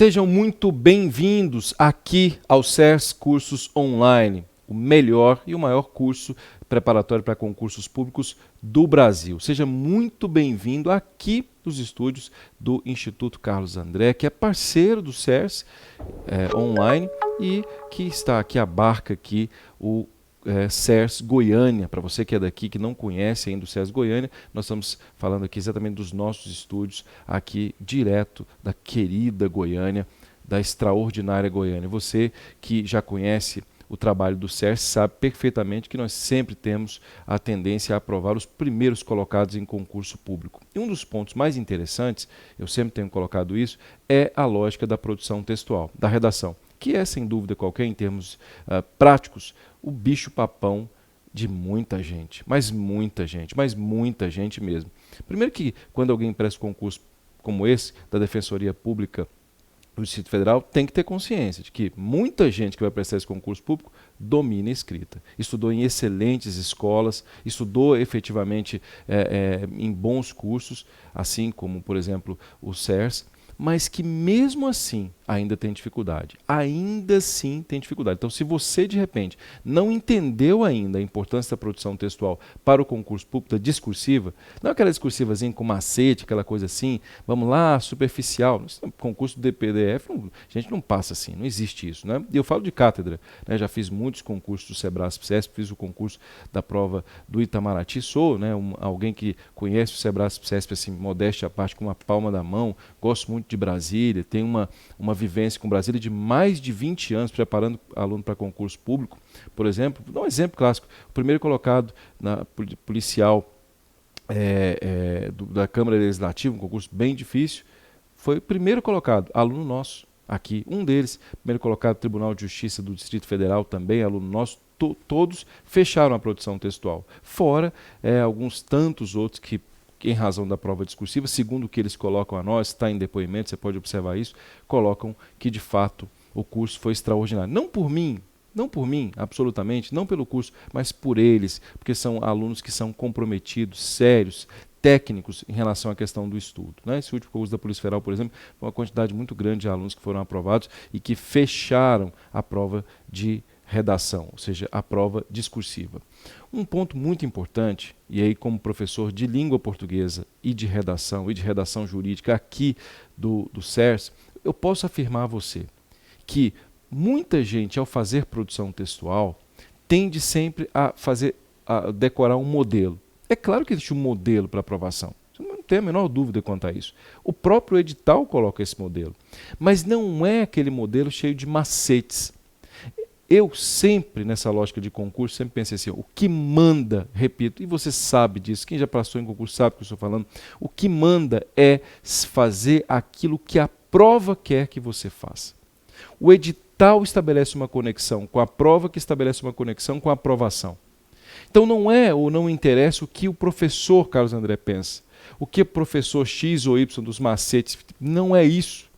Sejam muito bem-vindos aqui ao CERS Cursos Online, o melhor e o maior curso preparatório para concursos públicos do Brasil. Seja muito bem-vindo aqui nos estúdios do Instituto Carlos André, que é parceiro do CERS Online e que está aqui, abarca aqui o CERS Goiânia. Para você que é daqui, que não conhece ainda o CERS Goiânia, nós estamos falando aqui exatamente dos nossos estúdios, aqui direto da querida Goiânia, da extraordinária Goiânia. Você que já conhece o trabalho do CERS sabe perfeitamente que nós sempre temos a tendência a aprovar os primeiros colocados em concurso público. E um dos pontos mais interessantes, eu sempre tenho colocado isso, é a lógica da produção textual, da redação, que é, sem dúvida qualquer, em termos práticos, o bicho-papão de muita gente, mas muita gente mesmo. Primeiro que, quando alguém presta concurso como esse, da Defensoria Pública do Distrito Federal, tem que ter consciência de que muita gente que vai prestar esse concurso público domina a escrita. Estudou em excelentes escolas, estudou efetivamente em bons cursos, assim como, por exemplo, o CERS, mas que mesmo assim ainda tem dificuldade. Ainda assim tem dificuldade. Então, se você, de repente, não entendeu ainda a importância da produção textual para o concurso público, da discursiva, não aquela discursivazinha com macete, aquela coisa assim, vamos lá, superficial. No concurso do DPDF, a gente não passa assim, não existe isso. Né? E eu falo de cátedra, né? Já fiz muitos concursos do Sebrasp-CESP, fiz o concurso da prova do Itamaraty, sou alguém que conhece o Sebrasp-CESP, assim, modéstia à parte, com uma palma da mão, gosto muito de Brasília, tenho uma vivência com Brasília de mais de 20 anos preparando aluno para concurso público. Por exemplo, vou dar um exemplo clássico, o primeiro colocado na policial da Câmara Legislativa, um concurso bem difícil, foi o primeiro colocado, aluno nosso aqui, um deles, primeiro colocado no Tribunal de Justiça do Distrito Federal, também aluno nosso, todos fecharam a produção textual, fora alguns tantos outros que, em razão da prova discursiva, segundo o que eles colocam a nós, está em depoimento, você pode observar isso, colocam que de fato o curso foi extraordinário. Não por mim, absolutamente, não pelo curso, mas por eles, porque são alunos que são comprometidos, sérios, técnicos em relação à questão do estudo. Né? Esse último concurso da Polícia Federal, por exemplo, foi uma quantidade muito grande de alunos que foram aprovados e que fecharam a prova de redação, ou seja, a prova discursiva. Um ponto muito importante, e aí como professor de língua portuguesa e de redação jurídica aqui do CERS, eu posso afirmar a você que muita gente, ao fazer produção textual, tende sempre a decorar um modelo. É claro que existe um modelo para aprovação, você não tem a menor dúvida quanto a isso. O próprio edital coloca esse modelo, mas não é aquele modelo cheio de macetes. Eu sempre, nessa lógica de concurso, sempre pensei assim, o que manda, repito, e você sabe disso, quem já passou em concurso sabe o que eu estou falando, o que manda é fazer aquilo que a prova quer que você faça. O edital estabelece uma conexão com a prova, que estabelece uma conexão com a aprovação. Então não é ou não interessa o que o professor Carlos André pensa, o que o professor X ou Y dos macetes, não é isso.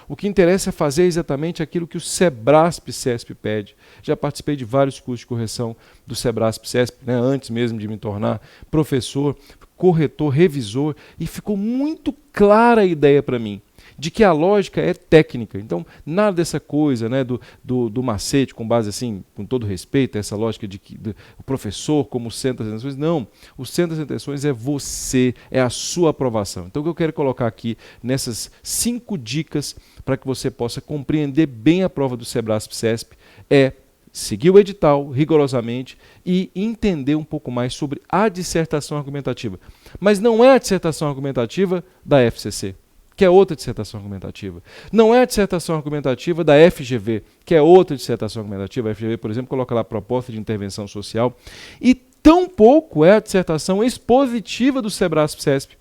O que interessa é fazer exatamente aquilo que o Sebrasp-CESP pede. Já participei de vários cursos de correção do Sebrasp-CESP, né, antes mesmo de me tornar professor, corretor, revisor, e ficou muito clara a ideia para mim de que a lógica é técnica. Então, nada dessa coisa, né, do macete, com base assim, com todo respeito, essa lógica de que o professor como centro das atenções. Não, o centro das atenções é você, é a sua aprovação. Então, o que eu quero colocar aqui nessas 5 dicas para que você possa compreender bem a prova do Sebrasp-CESP é seguir o edital rigorosamente e entender um pouco mais sobre a dissertação argumentativa. Mas não é a dissertação argumentativa da FCC, que é outra dissertação argumentativa. Não é a dissertação argumentativa da FGV, que é outra dissertação argumentativa. A FGV, por exemplo, coloca lá proposta de intervenção social. E tampouco é a dissertação expositiva do Sebrasp-CESP,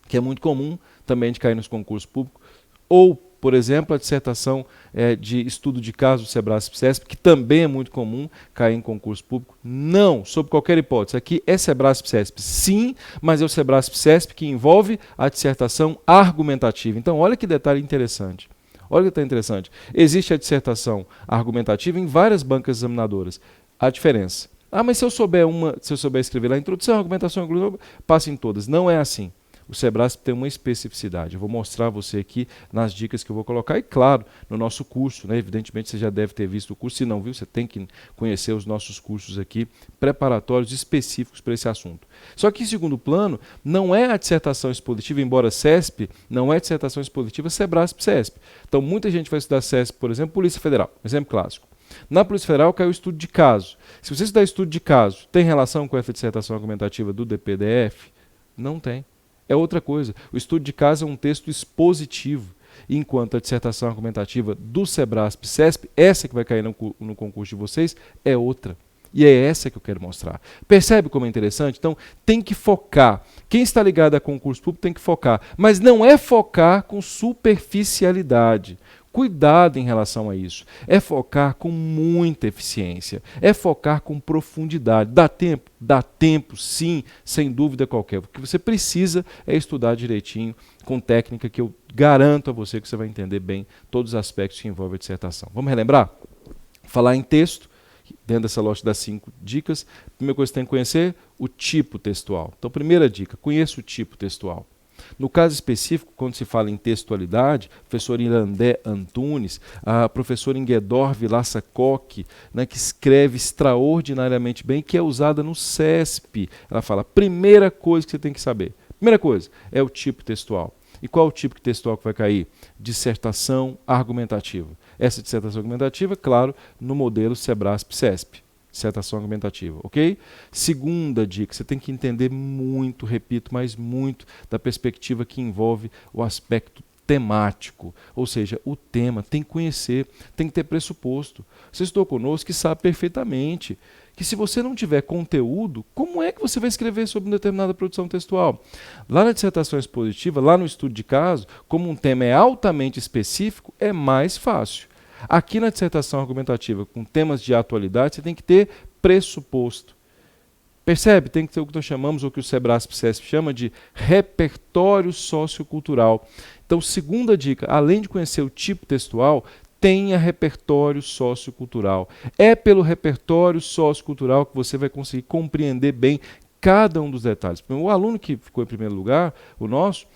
que é muito comum também de cair nos concursos públicos, ou, por exemplo, a dissertação de estudo de caso do Sebrasp-CESP, que também é muito comum cair em concurso público. Não, sob qualquer hipótese. Aqui é Sebrasp-CESP, sim, mas é o Sebrasp-CESP que envolve a dissertação argumentativa. Então, olha que detalhe interessante. Olha que detalhe interessante. Existe a dissertação argumentativa em várias bancas examinadoras. A diferença. Ah, mas se eu souber escrever lá, introdução, argumentação, passa em todas. Não é assim. O Sebrasp tem uma especificidade. Eu vou mostrar a você aqui nas dicas que eu vou colocar. E claro, no nosso curso, né? Evidentemente você já deve ter visto o curso. Se não viu, você tem que conhecer os nossos cursos aqui, preparatórios específicos para esse assunto. Só que em segundo plano, não é a dissertação expositiva, embora CESP, não é dissertação expositiva Sebrasp-CESP. Então muita gente vai estudar CESP, por exemplo, Polícia Federal, exemplo clássico. Na Polícia Federal caiu o estudo de caso. Se você estudar estudo de caso, tem relação com essa dissertação argumentativa do DPDF? Não tem. É outra coisa. O estudo de caso é um texto expositivo, enquanto a dissertação argumentativa do Sebrasp-CESP, essa que vai cair no concurso de vocês, é outra. E é essa que eu quero mostrar. Percebe como é interessante? Então, tem que focar. Quem está ligado a concurso público tem que focar. Mas não é focar com superficialidade. Cuidado em relação a isso. É focar com muita eficiência. É focar com profundidade. Dá tempo? Dá tempo, sim, sem dúvida qualquer. O que você precisa é estudar direitinho, com técnica que eu garanto a você que você vai entender bem todos os aspectos que envolvem a dissertação. Vamos relembrar? Falar em texto, dentro dessa loja das 5 dicas, a primeira coisa que você tem que conhecer, o tipo textual. Então, primeira dica, conheça o tipo textual. No caso específico, quando se fala em textualidade, o professor Irandé Antunes, a professora Inguedor Vilaça Coque, né, que escreve extraordinariamente bem, que é usada no CESP. Ela fala, primeira coisa que você tem que saber, primeira coisa, é o tipo textual. E qual o tipo textual que vai cair? Dissertação argumentativa. Essa dissertação argumentativa, claro, no modelo Sebrasp-CESP. Dissertação argumentativa, ok? Segunda dica, você tem que entender muito, repito, mas muito, da perspectiva que envolve o aspecto temático, ou seja, o tema, tem que conhecer, tem que ter pressuposto. Você estudou conosco que sabe perfeitamente que se você não tiver conteúdo, como é que você vai escrever sobre uma determinada produção textual? Lá na dissertação expositiva, lá no estudo de caso, como um tema é altamente específico, é mais fácil. Aqui na dissertação argumentativa, com temas de atualidade, você tem que ter pressuposto. Percebe? Tem que ter o que nós chamamos, ou que o Sebrasp-CESP chama de repertório sociocultural. Então, segunda dica, além de conhecer o tipo textual, tenha repertório sociocultural. É pelo repertório sociocultural que você vai conseguir compreender bem cada um dos detalhes. O aluno que ficou em primeiro lugar, o nosso,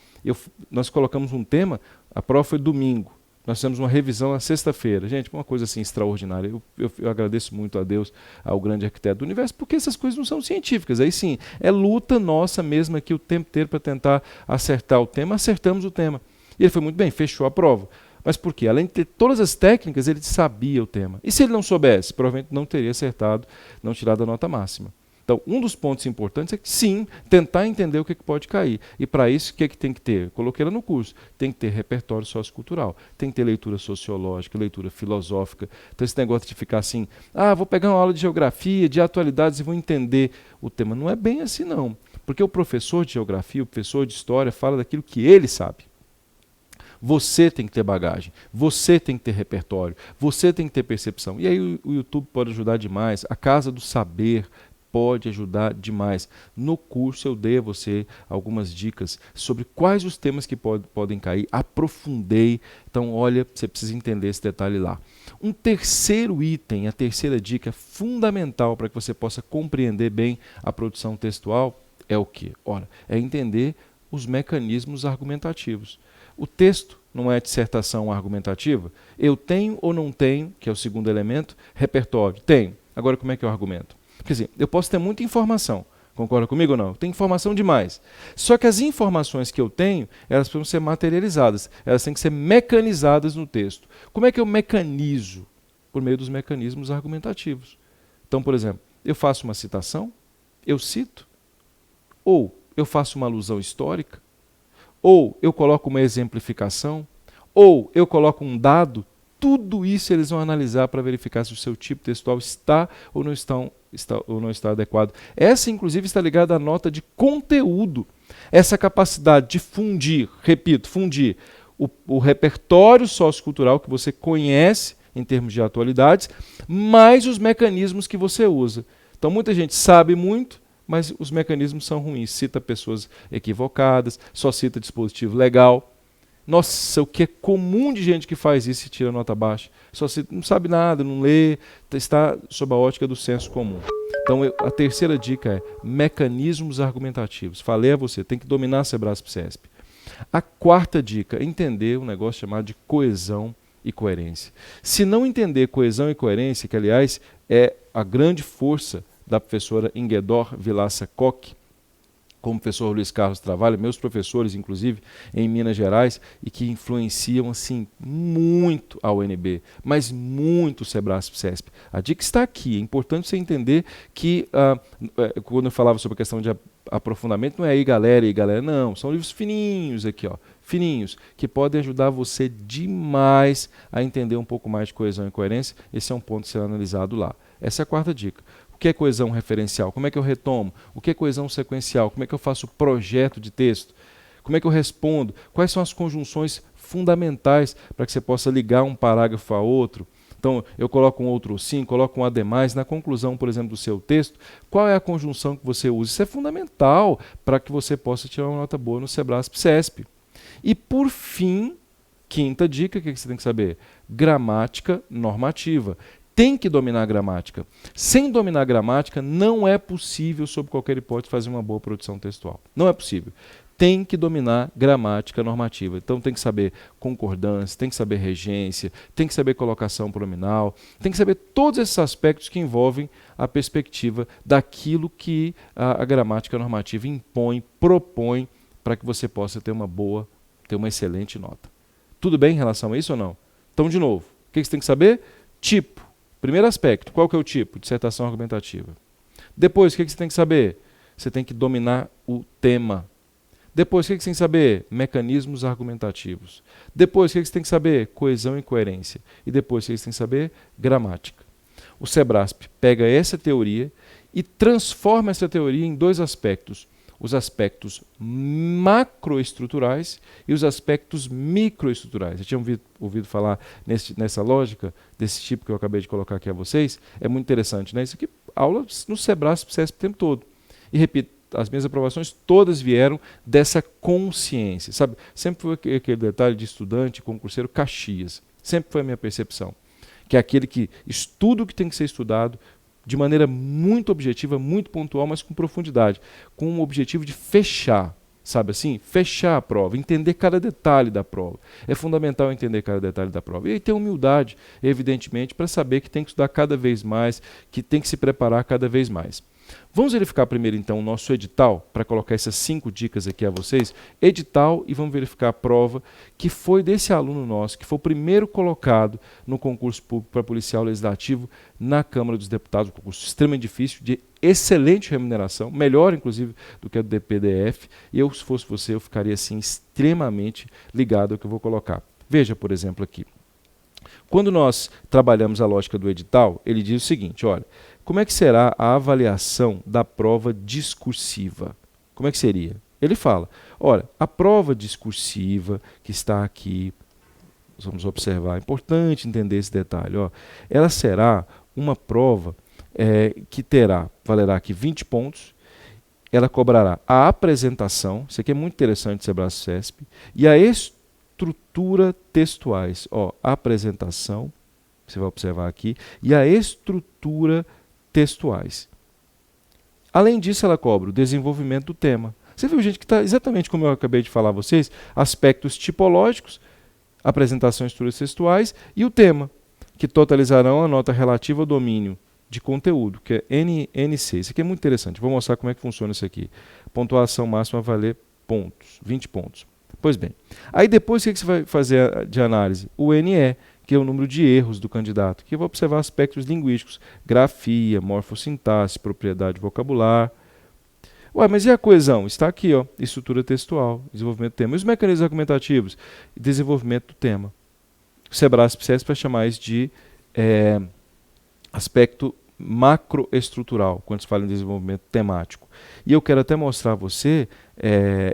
nós colocamos um tema, a prova foi domingo. Nós fizemos uma revisão na sexta-feira. Gente, uma coisa assim extraordinária. Eu agradeço muito a Deus, ao grande arquiteto do universo, porque essas coisas não são científicas. Aí sim, é luta nossa mesmo aqui o tempo inteiro para tentar acertar o tema. Acertamos o tema. E ele foi muito bem, fechou a prova. Mas por quê? Além de ter todas as técnicas, ele sabia o tema. E se ele não soubesse? Provavelmente não teria acertado, não tirado a nota máxima. Então, um dos pontos importantes é que, sim, tentar entender o que pode cair. E para isso, o que tem que ter? Eu coloquei ela no curso. Tem que ter repertório sociocultural, tem que ter leitura sociológica, leitura filosófica. Então, esse negócio de ficar assim, vou pegar uma aula de geografia, de atualidades e vou entender o tema. Não é bem assim, não. Porque o professor de geografia, o professor de história, fala daquilo que ele sabe. Você tem que ter bagagem, você tem que ter repertório, você tem que ter percepção. E aí o YouTube pode ajudar demais, a Casa do Saber pode ajudar demais. No curso eu dei a você algumas dicas sobre quais os temas que podem cair, aprofundei. Então, olha, você precisa entender esse detalhe lá. Um terceiro item, a terceira dica fundamental para que você possa compreender bem a produção textual é o quê? Ora, é entender os mecanismos argumentativos. O texto não é dissertação argumentativa? Eu tenho ou não tenho, que é o segundo elemento, repertório? Tenho. Agora, como é que eu argumento? Quer dizer, eu posso ter muita informação, concorda comigo ou não? Eu tenho informação demais. Só que as informações que eu tenho, elas precisam ser materializadas, elas têm que ser mecanizadas no texto. Como é que eu mecanizo? Por meio dos mecanismos argumentativos. Então, por exemplo, eu faço uma citação, eu cito, ou eu faço uma alusão histórica, ou eu coloco uma exemplificação, ou eu coloco um dado. Tudo isso eles vão analisar para verificar se o seu tipo textual está ou não está adequado. Essa, inclusive, está ligada à nota de conteúdo. Essa capacidade de fundir, repito, fundir o repertório sociocultural que você conhece em termos de atualidades, mais os mecanismos que você usa. Então, muita gente sabe muito, mas os mecanismos são ruins. Cita pessoas equivocadas, só cita dispositivo legal. Nossa, o que é comum de gente que faz isso e tira nota baixa. Só cita, não sabe nada, não lê, está sob a ótica do senso comum. Então, a terceira dica é mecanismos argumentativos. Falei a você, tem que dominar a Sebrasp-CESP. A quarta dica, entender um negócio chamado de coesão e coerência. Se não entender coesão e coerência, que aliás é a grande força da professora Inguedor Vilaça Koch, como o professor Luiz Carlos trabalha, meus professores, inclusive, em Minas Gerais, e que influenciam, assim, muito a UNB, mas muito o Sebrasp-CESP. A dica está aqui. É importante você entender que, quando eu falava sobre a questão de aprofundamento, não é aí galera, não. São livros fininhos aqui, ó, fininhos, que podem ajudar você demais a entender um pouco mais de coesão e coerência. Esse é um ponto a ser analisado lá. Essa é a quarta dica. O que é coesão referencial? Como é que eu retomo? O que é coesão sequencial? Como é que eu faço o projeto de texto? Como é que eu respondo? Quais são as conjunções fundamentais para que você possa ligar um parágrafo a outro? Então, eu coloco um outro sim, coloco um ademais. Na conclusão, por exemplo, do seu texto, qual é a conjunção que você usa? Isso é fundamental para que você possa tirar uma nota boa no Sebrasp-CESP. E, por fim, quinta dica, o que você tem que saber? Gramática normativa. Tem que dominar a gramática. Sem dominar a gramática, não é possível, sob qualquer hipótese, fazer uma boa produção textual. Não é possível. Tem que dominar gramática normativa. Então tem que saber concordância, tem que saber regência, tem que saber colocação pronominal, tem que saber todos esses aspectos que envolvem a perspectiva daquilo que a gramática normativa impõe, propõe, para que você possa ter uma excelente nota. Tudo bem em relação a isso ou não? Então, de novo, o que você tem que saber? Tipo. Primeiro aspecto, qual que é o tipo? Dissertação argumentativa. Depois, o que você tem que saber? Você tem que dominar o tema. Depois, o que você tem que saber? Mecanismos argumentativos. Depois, o que você tem que saber? Coesão e coerência. E depois, o que você tem que saber? Gramática. O Sebrasp pega essa teoria e transforma essa teoria em dois aspectos. Os aspectos macroestruturais e os aspectos microestruturais. Você tinha ouvido falar nessa lógica, desse tipo que eu acabei de colocar aqui a vocês? É muito interessante, né? Isso aqui, aula no Sebrasp-CESP o tempo todo. E repito, as minhas aprovações todas vieram dessa consciência, sabe? Sempre foi aquele detalhe de estudante, concurseiro, Caxias. Sempre foi a minha percepção. Que é aquele que estuda o que tem que ser estudado, de maneira muito objetiva, muito pontual, mas com profundidade, com o objetivo de fechar, sabe assim? Fechar a prova, entender cada detalhe da prova. É fundamental entender cada detalhe da prova. E aí ter humildade, evidentemente, para saber que tem que estudar cada vez mais, que tem que se preparar cada vez mais. Vamos verificar primeiro, então, o nosso edital, para colocar essas 5 dicas aqui a vocês. Edital, e vamos verificar a prova, que foi desse aluno nosso, que foi o primeiro colocado no concurso público para policial legislativo na Câmara dos Deputados, um concurso extremamente difícil, de excelente remuneração, melhor, inclusive, do que a do DPDF. E eu, se fosse você, eu ficaria, assim, extremamente ligado ao que eu vou colocar. Veja, por exemplo, aqui. Quando nós trabalhamos a lógica do edital, ele diz o seguinte, olha, como é que será a avaliação da prova discursiva? Como é que seria? Ele fala, olha, a prova discursiva que está aqui, vamos observar, é importante entender esse detalhe, ó, ela será uma prova que valerá aqui 20 pontos, ela cobrará a apresentação, isso aqui é muito interessante, Sebrasp-CESP, e a estrutura textuais, ó, apresentação, você vai observar aqui, e a estrutura textuais. Além disso, ela cobra o desenvolvimento do tema. Você viu, gente, que está exatamente como eu acabei de falar a vocês, aspectos tipológicos, apresentação e estruturas textuais, e o tema, que totalizarão a nota relativa ao domínio de conteúdo, que é NC. Isso aqui é muito interessante. Vou mostrar como é que funciona isso aqui. Pontuação máxima vai valer pontos, 20 pontos. Pois bem. Aí depois o que você vai fazer de análise? O NE, que é o número de erros do candidato, que vai observar aspectos linguísticos, grafia, morfossintaxe, propriedade vocabular. Ué, mas e a coesão? Está aqui, ó, estrutura textual, desenvolvimento do tema. E os mecanismos argumentativos? Desenvolvimento do tema. O Sebrasp-CESP vai chamar isso de aspecto macroestrutural, quando se fala em desenvolvimento temático. E eu quero até mostrar a você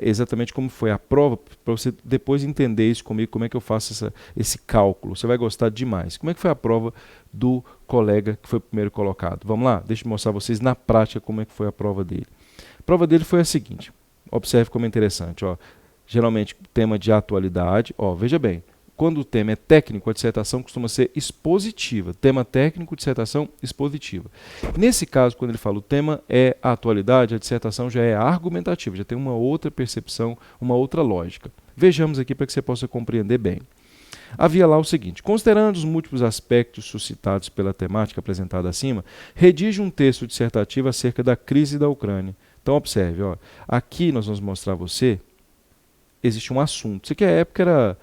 exatamente como foi a prova, para você depois entender isso comigo, como é que eu faço esse cálculo. Você vai gostar demais. Como é que foi a prova do colega que foi o primeiro colocado? Vamos lá? Deixa eu mostrar a vocês na prática como é que foi a prova dele. A prova dele foi a seguinte. Observe como é interessante. Ó. Geralmente, tema de atualidade. Ó, veja bem, Quando o tema é técnico, a dissertação costuma ser expositiva. Tema técnico, dissertação expositiva. Nesse caso, quando ele fala o tema é a atualidade, a dissertação já é argumentativa, já tem uma outra percepção, uma outra lógica. Vejamos aqui para que você possa compreender bem. Havia lá o seguinte: considerando os múltiplos aspectos suscitados pela temática apresentada acima, redige um texto dissertativo acerca da crise da Ucrânia. Então observe, ó, aqui nós vamos mostrar a você, existe um assunto. Isso aqui a época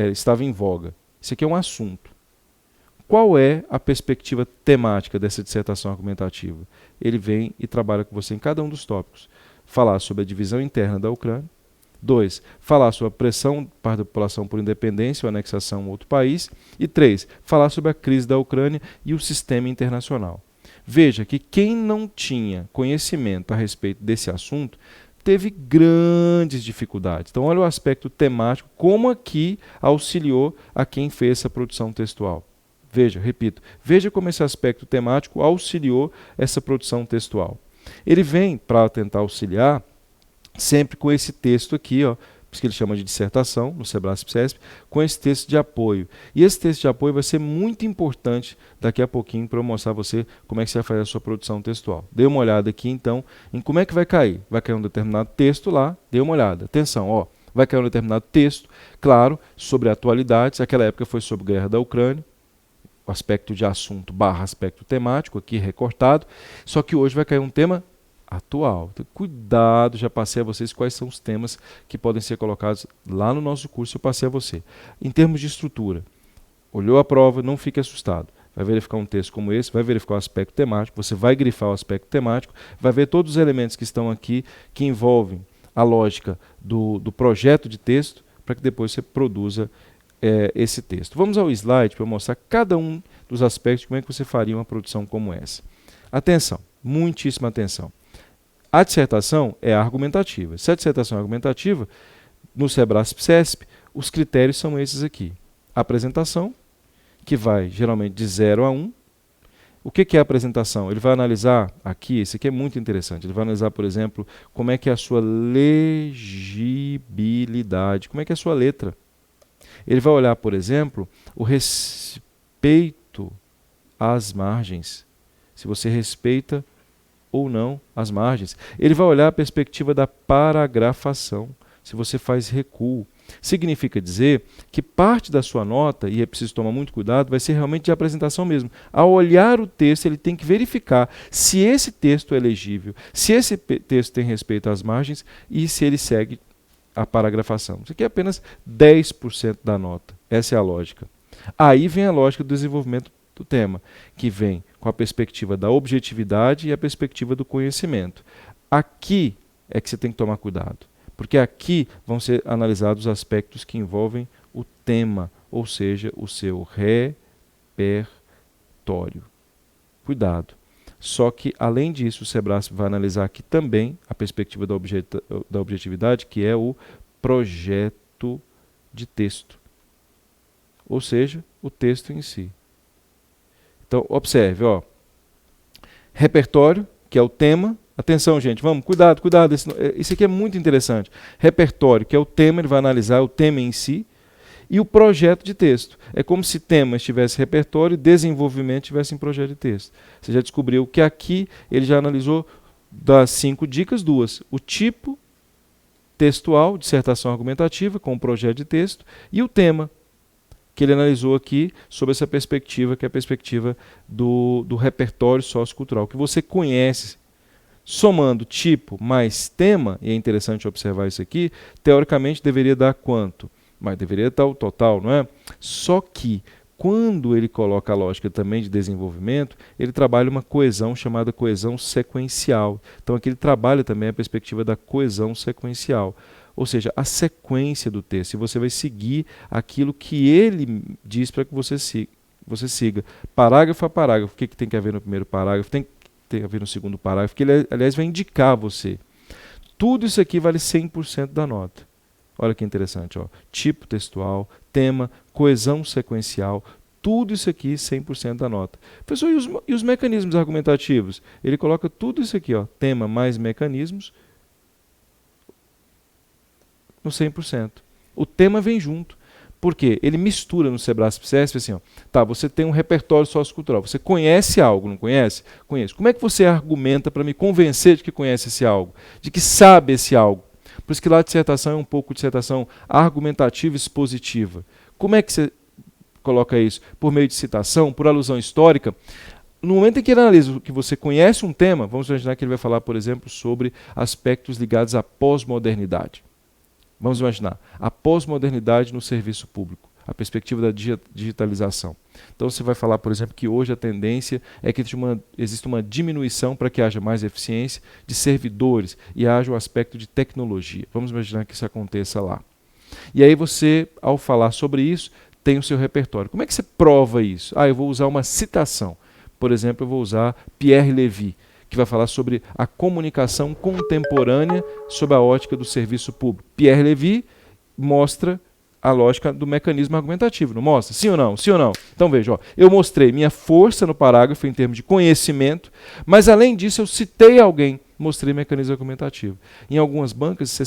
estava em voga. Isso aqui é um assunto. Qual é a perspectiva temática dessa dissertação argumentativa? Ele vem e trabalha com você em cada um dos tópicos. Falar sobre a divisão interna da Ucrânia. 2. Falar sobre a pressão parte da população por independência ou anexação a outro país. E 3. Falar sobre a crise da Ucrânia e o sistema internacional. Veja que quem não tinha conhecimento a respeito desse assunto teve grandes dificuldades. Então, olha o aspecto temático, como aqui auxiliou a quem fez essa produção textual. Veja, repito, veja como esse aspecto temático auxiliou essa produção textual. Ele vem para tentar auxiliar sempre com esse texto aqui, ó, por isso que ele chama de dissertação, no Sebrasp-CESP, com esse texto de apoio. E esse texto de apoio vai ser muito importante daqui a pouquinho para eu mostrar a você como é que você vai fazer a sua produção textual. Dê uma olhada aqui, então, em como é que vai cair. Vai cair um determinado texto lá, dê uma olhada. Atenção, ó, vai cair um determinado texto, claro, sobre atualidades. Aquela época foi sobre a guerra da Ucrânia, o aspecto de assunto barra aspecto temático, aqui recortado. Só que hoje vai cair um tema atual. Então, cuidado, já passei a vocês quais são os temas que podem ser colocados lá no nosso curso, eu passei a você. Em termos de estrutura, olhou a prova, não fique assustado. Vai verificar um texto como esse, vai verificar o aspecto temático, você vai grifar o aspecto temático, vai ver todos os elementos que estão aqui, que envolvem a lógica do projeto de texto, para que depois você produza esse texto. Vamos ao slide para mostrar cada um dos aspectos de como é que você faria uma produção como essa. Atenção, muitíssima atenção. A dissertação é argumentativa. Se a dissertação é argumentativa, no Sebrasp-CESP, os critérios são esses aqui. A apresentação, que vai geralmente de 0 a 1. O que é a apresentação? Ele vai analisar aqui, esse aqui é muito interessante, ele vai analisar, por exemplo, como é que é a sua legibilidade, como é que é a sua letra. Ele vai olhar, por exemplo, o respeito às margens. Se você respeita ou não as margens. Ele vai olhar a perspectiva da paragrafação, se você faz recuo. Significa dizer que parte da sua nota, e é preciso tomar muito cuidado, vai ser realmente de apresentação mesmo. Ao olhar o texto, ele tem que verificar se esse texto é legível, se esse texto tem respeito às margens e se ele segue a paragrafação. Isso aqui é apenas 10% da nota. Essa é a lógica. Aí vem a lógica do desenvolvimento do tema, que vem com a perspectiva da objetividade e a perspectiva do conhecimento. Aqui é que você tem que tomar cuidado, porque aqui vão ser analisados os aspectos que envolvem o tema, ou seja, o seu repertório. Cuidado. Só que, além disso, o Sebrasp vai analisar aqui também a perspectiva da objetividade, que é o projeto de texto, ou seja, o texto em si. Então, observe, ó, repertório, que é o tema. Atenção, gente, vamos, cuidado, cuidado, isso aqui é muito interessante. Repertório, que é o tema, ele vai analisar o tema em si, e o projeto de texto. É como se tema estivesse repertório e desenvolvimento estivesse em projeto de texto. Você já descobriu que aqui ele já analisou das 5 dicas, 2. O tipo textual, dissertação argumentativa, com o projeto de texto, e o tema, que ele analisou aqui sobre essa perspectiva, que é a perspectiva do repertório sociocultural, que você conhece. Somando tipo mais tema, e é interessante observar isso aqui, teoricamente deveria dar quanto? Mas deveria dar o total, não é? Só que, quando ele coloca a lógica também de desenvolvimento, ele trabalha uma coesão chamada coesão sequencial. Então aqui ele trabalha também a perspectiva da coesão sequencial. Ou seja, a sequência do texto. E você vai seguir aquilo que ele diz para que você siga. Parágrafo a parágrafo. O que tem que haver no primeiro parágrafo? Tem que haver no segundo parágrafo. Que ele, aliás, vai indicar a você. Tudo isso aqui vale 100% da nota. Olha que interessante. Ó. Tipo textual, tema, coesão sequencial. Tudo isso aqui 100% da nota. Professor, e os mecanismos argumentativos? Ele coloca tudo isso aqui. Ó, tema mais mecanismos. No 100%. O tema vem junto. Por quê? Ele mistura no Sebrasp-CESP assim, ó, tá, você tem um repertório sociocultural, você conhece algo, não conhece? Conhece. Como é que você argumenta para me convencer de que conhece esse algo, de que sabe esse algo? Por isso que lá a dissertação é um pouco dissertação argumentativa e expositiva. Como é que você coloca isso? Por meio de citação, por alusão histórica? No momento em que ele analisa que você conhece um tema, vamos imaginar que ele vai falar, por exemplo, sobre aspectos ligados à pós-modernidade. Vamos imaginar a pós-modernidade no serviço público, a perspectiva da digitalização. Então você vai falar, por exemplo, que hoje a tendência é que existe uma diminuição para que haja mais eficiência de servidores e haja o aspecto de tecnologia. Vamos imaginar que isso aconteça lá. E aí você, ao falar sobre isso, tem o seu repertório. Como é que você prova isso? Eu vou usar uma citação. Por exemplo, eu vou usar Pierre Levy, que vai falar sobre a comunicação contemporânea sob a ótica do serviço público. Pierre Levy mostra a lógica do mecanismo argumentativo, não mostra? Sim ou não? Sim ou não? Então veja, eu mostrei minha força no parágrafo em termos de conhecimento, mas além disso eu citei alguém, mostrei mecanismo argumentativo. Em algumas bancas isso é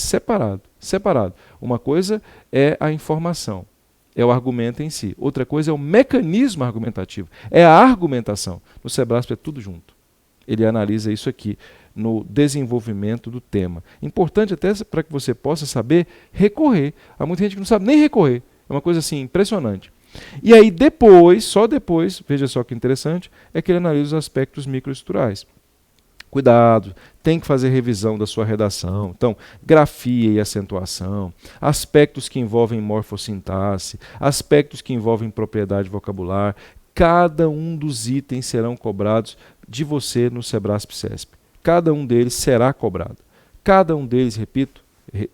separado. Uma coisa é a informação, é o argumento em si. Outra coisa é o mecanismo argumentativo, é a argumentação. No Sebrasp é tudo junto. Ele analisa isso aqui no desenvolvimento do tema. Importante até para que você possa saber recorrer. Há muita gente que não sabe nem recorrer. É uma coisa assim impressionante. E aí depois, só depois, veja só que interessante, é que ele analisa os aspectos microestruturais. Cuidado, tem que fazer revisão da sua redação. Então, grafia e acentuação, aspectos que envolvem morfossintaxe, aspectos que envolvem propriedade vocabular, cada um dos itens serão cobrados de você no Sebrasp-CESP. Cada um deles será cobrado. Cada um deles, repito,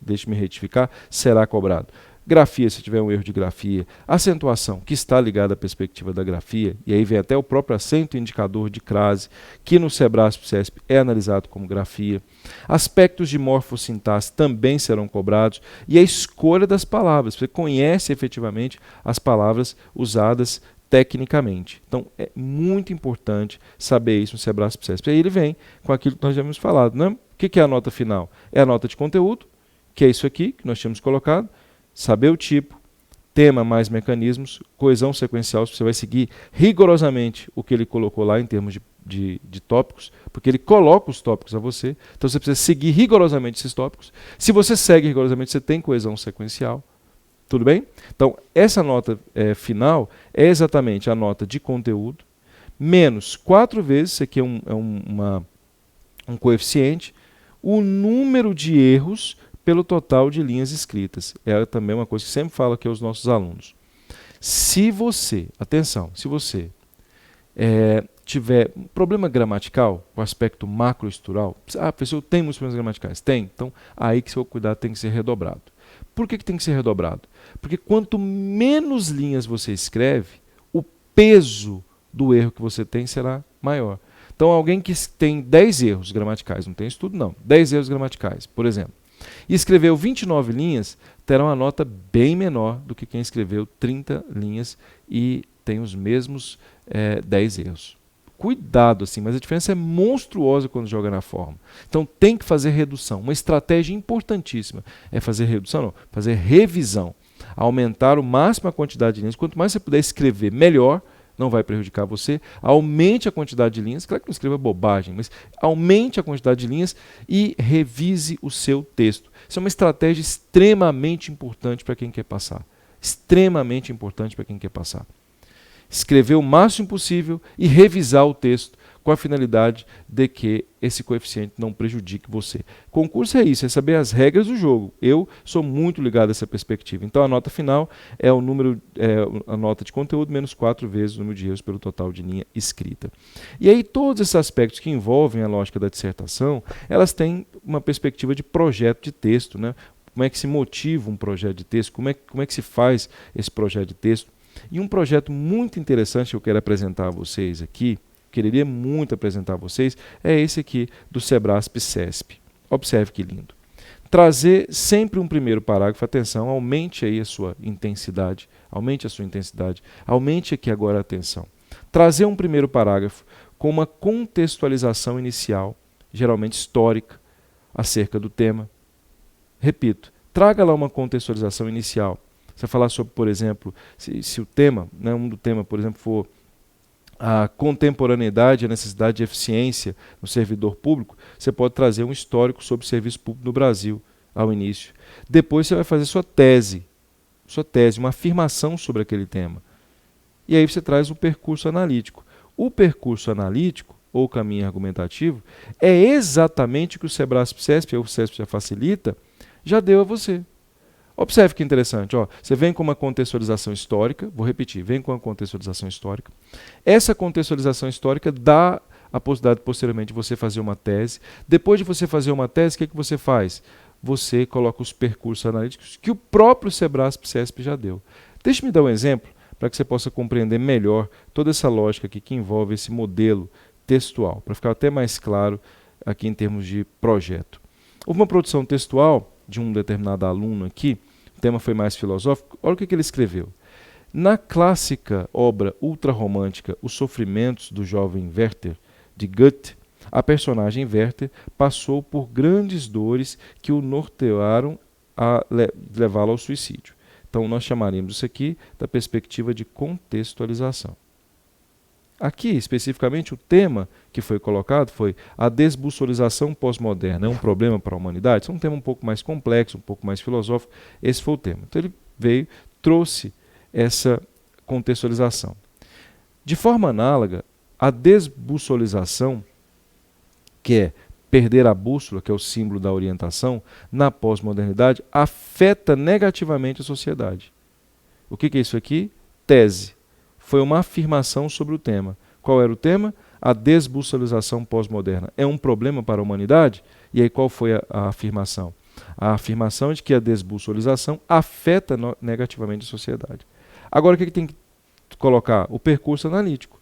deixe-me retificar, será cobrado. Grafia, se tiver um erro de grafia. Acentuação, que está ligada à perspectiva da grafia, e aí vem até o próprio acento indicador de crase, que no Sebrasp-CESP é analisado como grafia. Aspectos de morfossintaxe também serão cobrados, e a escolha das palavras. Você conhece efetivamente as palavras usadas tecnicamente. Então, é muito importante saber isso no Sebrasp-CESP. Aí ele vem com aquilo que nós já havíamos falado. Né? O que é a nota final? É a nota de conteúdo, que é isso aqui que nós tínhamos colocado, saber o tipo, tema mais mecanismos, coesão sequencial, você vai seguir rigorosamente o que ele colocou lá em termos de tópicos, porque ele coloca os tópicos a você, então você precisa seguir rigorosamente esses tópicos. Se você segue rigorosamente, você tem coesão sequencial. Tudo bem? Então, essa nota final é exatamente a nota de conteúdo, menos 4 vezes, isso aqui é um coeficiente, o número de erros pelo total de linhas escritas. É também uma coisa que sempre falo aqui aos nossos alunos. Se você, atenção, se você tiver um problema gramatical, o aspecto macroestrutural, professor, tem muitos problemas gramaticais? Tem. Então, aí que seu cuidado tem que ser redobrado. Por que tem que ser redobrado? Porque quanto menos linhas você escreve, o peso do erro que você tem será maior. Então, alguém que tem 10 erros gramaticais, não tem estudo não, 10 erros gramaticais, por exemplo, e escreveu 29 linhas, terá uma nota bem menor do que quem escreveu 30 linhas e tem os mesmos 10 erros. Cuidado, assim, mas a diferença é monstruosa quando joga na forma. Então tem que fazer redução. Uma estratégia importantíssima é fazer redução, não, fazer revisão. Aumentar o máximo a quantidade de linhas. Quanto mais você puder escrever, melhor, não vai prejudicar você. Aumente a quantidade de linhas, claro que não escreva bobagem, mas aumente a quantidade de linhas e revise o seu texto. Isso é uma estratégia extremamente importante para quem quer passar. Extremamente importante para quem quer passar. Escrever o máximo possível e revisar o texto com a finalidade de que esse coeficiente não prejudique você. Concurso é isso, é saber as regras do jogo. Eu sou muito ligado a essa perspectiva. Então a nota final é o número, a nota de conteúdo menos 4 vezes o número de erros pelo total de linha escrita. E aí todos esses aspectos que envolvem a lógica da dissertação, elas têm uma perspectiva de projeto de texto, né? Como é que se motiva um projeto de texto? Como é que se faz esse projeto de texto? E um projeto muito interessante que eu quero apresentar a vocês aqui, quereria muito apresentar a vocês, é esse aqui do Sebrasp-CESP. Observe que lindo. Trazer sempre um primeiro parágrafo, atenção, aumente aí a sua intensidade, aumente aqui agora a atenção. Trazer um primeiro parágrafo com uma contextualização inicial, geralmente histórica, acerca do tema. Repito, traga lá uma contextualização inicial. Você falar sobre, por exemplo, se o tema, né, do tema, por exemplo, for a contemporaneidade, a necessidade de eficiência no servidor público, você pode trazer um histórico sobre o serviço público no Brasil ao início. Depois você vai fazer sua tese, uma afirmação sobre aquele tema. E aí você traz o percurso analítico. O percurso analítico, ou caminho argumentativo, é exatamente o que o Sebrasp-CESP, ou o CESP já facilita, já deu a você. Observe que interessante, ó, você vem com uma contextualização histórica, vou repetir, vem com uma contextualização histórica. Essa contextualização histórica dá a possibilidade posteriormente de você fazer uma tese. Depois de você fazer uma tese, o que você faz? Você coloca os percursos analíticos que o próprio Sebrasp-CESP já deu. Deixe-me dar um exemplo para que você possa compreender melhor toda essa lógica aqui que envolve esse modelo textual, para ficar até mais claro aqui em termos de projeto. Houve uma produção textual de um determinado aluno aqui, o tema foi mais filosófico, olha o que ele escreveu. Na clássica obra ultrarromântica Os Sofrimentos do Jovem Werther, de Goethe, a personagem Werther passou por grandes dores que o nortearam a levá-lo ao suicídio. Então nós chamaríamos isso aqui da perspectiva de contextualização. Aqui, especificamente, o tema que foi colocado foi a desbussolização pós-moderna. É um problema para a humanidade? Isso é um tema um pouco mais complexo, um pouco mais filosófico. Esse foi o tema. Então ele veio, trouxe essa contextualização. De forma análoga, a desbussolização, que é perder a bússola, que é o símbolo da orientação, na pós-modernidade, afeta negativamente a sociedade. O que é isso aqui? Tese. Foi uma afirmação sobre o tema. Qual era o tema? A desbussolização pós-moderna. É um problema para a humanidade? E aí qual foi a afirmação? A afirmação de que a desbussolização afeta negativamente a sociedade. Agora o que tem que colocar? O percurso analítico.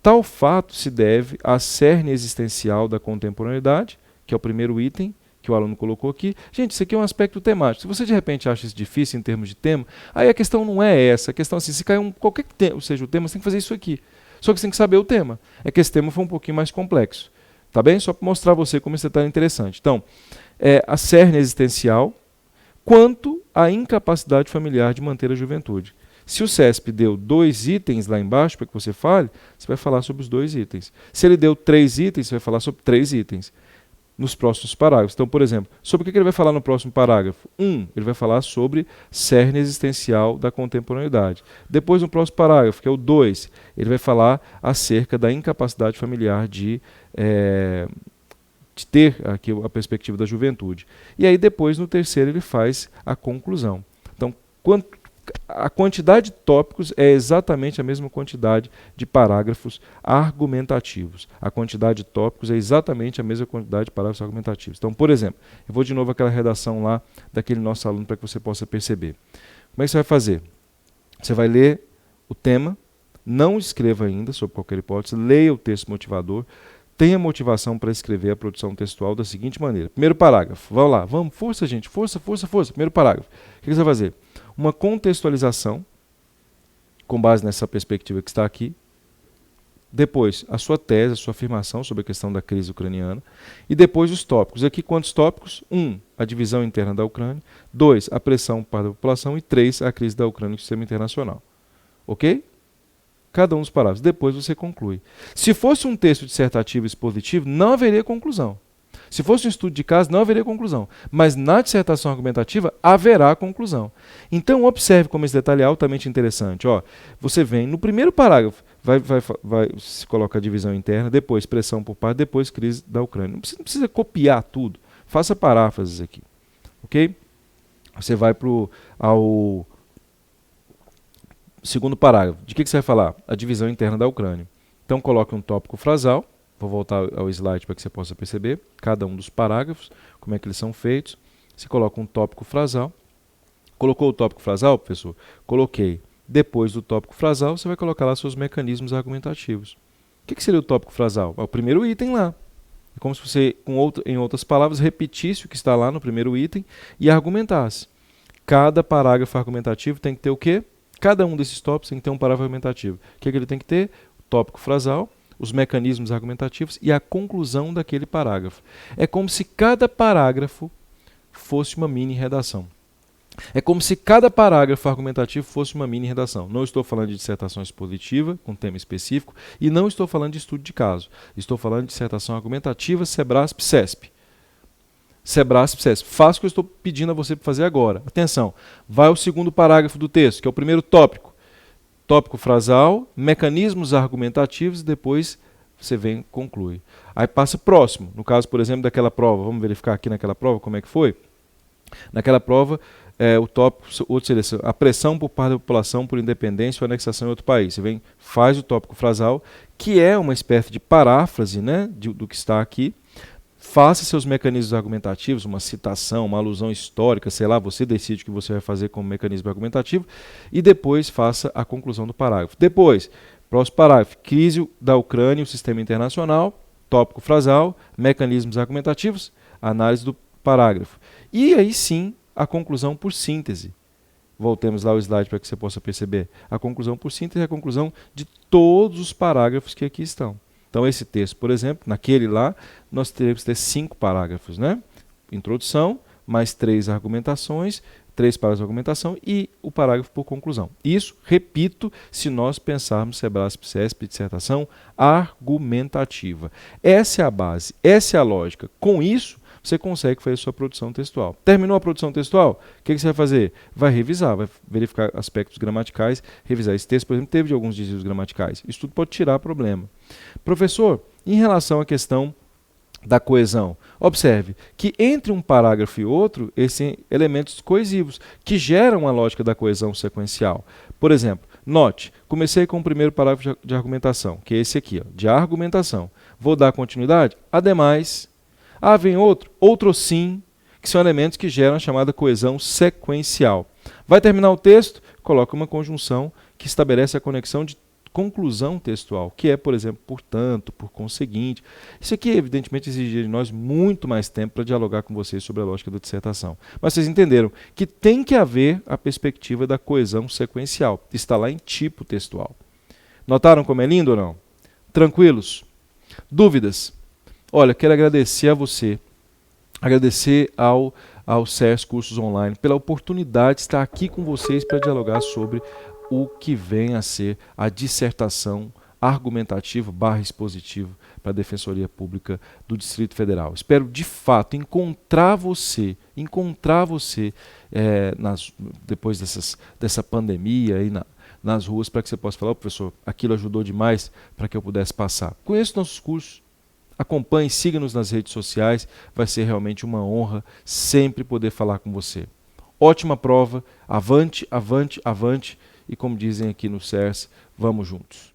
Tal fato se deve à cerne existencial da contemporaneidade, que é o primeiro item que o aluno colocou aqui. Gente, isso aqui é um aspecto temático. Se você de repente acha isso difícil em termos de tema, aí a questão não é essa. A questão é assim, se cair qualquer tema, ou seja, o tema, você tem que fazer isso aqui. Só que você tem que saber o tema. É que esse tema foi um pouquinho mais complexo. Tá bem? Só para mostrar a você como esse detalhe é interessante. Então, a cerne existencial quanto à incapacidade familiar de manter a juventude. Se o CESP deu 2 itens lá embaixo para que você fale, você vai falar sobre os 2 itens. Se ele deu 3 itens, você vai falar sobre 3 itens nos próximos parágrafos. Então, por exemplo, sobre o que ele vai falar no próximo parágrafo? 1, ele vai falar sobre cerne existencial da contemporaneidade. Depois, no próximo parágrafo, que é o 2, ele vai falar acerca da incapacidade familiar de ter aqui a perspectiva da juventude. E aí, depois, no terceiro, ele faz a conclusão. Então, a quantidade de tópicos é exatamente a mesma quantidade de parágrafos argumentativos. A quantidade de tópicos é exatamente a mesma quantidade de parágrafos argumentativos. Então, por exemplo, eu vou de novo àquela redação lá daquele nosso aluno para que você possa perceber. Como é que você vai fazer? Você vai ler o tema, não escreva ainda, sob qualquer hipótese, leia o texto motivador, tenha motivação para escrever a produção textual da seguinte maneira. Primeiro parágrafo, vamos lá, vamos, força gente, força, força, força. Primeiro parágrafo. O que você vai fazer? Uma contextualização, com base nessa perspectiva que está aqui. Depois, a sua tese, a sua afirmação sobre a questão da crise ucraniana. E depois os tópicos. Aqui quantos tópicos? 1, a divisão interna da Ucrânia. 2, a pressão para a população. E 3, a crise da Ucrânia no sistema internacional. Ok? Cada um dos parágrafos. Depois você conclui. Se fosse um texto dissertativo expositivo, não haveria conclusão. Se fosse um estudo de caso, não haveria conclusão. Mas na dissertação argumentativa, haverá conclusão. Então, observe como esse detalhe é altamente interessante. Ó, você vem no primeiro parágrafo, se coloca a divisão interna, depois pressão por parte, depois crise da Ucrânia. Não precisa copiar tudo. Faça paráfrases aqui. Ok? Você vai ao segundo parágrafo. De que você vai falar? A divisão interna da Ucrânia. Então, coloque um tópico frasal. Vou voltar ao slide para que você possa perceber cada um dos parágrafos, como é que eles são feitos. Você coloca um tópico frasal. Colocou o tópico frasal, professor? Coloquei. Depois do tópico frasal, você vai colocar lá seus mecanismos argumentativos. O que seria o tópico frasal? É o primeiro item lá. É como se você, em outras palavras, repetisse o que está lá no primeiro item e argumentasse. Cada parágrafo argumentativo tem que ter o quê? Cada um desses tópicos tem que ter um parágrafo argumentativo. O que ele tem que ter? O tópico frasal, os mecanismos argumentativos e a conclusão daquele parágrafo. É como se cada parágrafo fosse uma mini redação. É como se cada parágrafo argumentativo fosse uma mini redação. Não estou falando de dissertação expositiva, com tema específico, e não estou falando de estudo de caso. Estou falando de dissertação argumentativa, Sebrasp-CESP. Sebrasp-CESP. Faça o que eu estou pedindo a você para fazer agora. Atenção, vai ao segundo parágrafo do texto, que é o primeiro tópico. Tópico frasal, mecanismos argumentativos, e depois você vem e conclui. Aí passa próximo. No caso, por exemplo, daquela prova. Vamos verificar aqui naquela prova como é que foi? Naquela prova, o tópico, outro seria a pressão por parte da população por independência ou anexação em outro país. Você vem, faz o tópico frasal, que é uma espécie de paráfrase, né, do que está aqui. Faça seus mecanismos argumentativos, uma citação, uma alusão histórica, sei lá, você decide o que você vai fazer como mecanismo argumentativo, e depois faça a conclusão do parágrafo. Depois, próximo parágrafo, crise da Ucrânia e o sistema internacional, tópico frasal, mecanismos argumentativos, análise do parágrafo. E aí sim, a conclusão por síntese. Voltemos lá ao slide para que você possa perceber. A conclusão por síntese é a conclusão de todos os parágrafos que aqui estão. Então, esse texto, por exemplo, naquele lá, nós teremos que ter 5 parágrafos, né? Introdução, mais 3 argumentações, 3 parágrafos de argumentação e o parágrafo por conclusão. Isso, repito, se nós pensarmos Sebrasp-CESP, dissertação argumentativa. Essa é a base, essa é a lógica. Com isso, você consegue fazer sua produção textual. Terminou a produção textual? O que você vai fazer? Vai revisar, vai verificar aspectos gramaticais, revisar esse texto, por exemplo, teve de alguns desvios gramaticais. Isso tudo pode tirar problema. Professor, em relação à questão da coesão, observe que entre um parágrafo e outro, esses elementos coesivos, que geram a lógica da coesão sequencial. Por exemplo, note, comecei com o primeiro parágrafo de argumentação, que é esse aqui, ó, de argumentação. Vou dar continuidade? Ademais, vem outro sim, que são elementos que geram a chamada coesão sequencial. Vai terminar o texto? Coloca uma conjunção que estabelece a conexão de conclusão textual, que é, por exemplo, portanto, por conseguinte. Isso aqui, evidentemente, exigiria de nós muito mais tempo para dialogar com vocês sobre a lógica da dissertação. Mas vocês entenderam que tem que haver a perspectiva da coesão sequencial. Está lá em tipo textual. Notaram como é lindo ou não? Tranquilos? Dúvidas? Olha, quero agradecer a você, agradecer ao CERS Cursos Online pela oportunidade de estar aqui com vocês para dialogar sobre o que vem a ser a dissertação argumentativa / expositiva para a Defensoria Pública do Distrito Federal. Espero, de fato, encontrar você depois dessa pandemia aí nas ruas, para que você possa falar, professor, aquilo ajudou demais para que eu pudesse passar. Conheça nossos cursos. Acompanhe, siga-nos nas redes sociais, vai ser realmente uma honra sempre poder falar com você. Ótima prova, avante, avante, avante, e como dizem aqui no CERS, vamos juntos.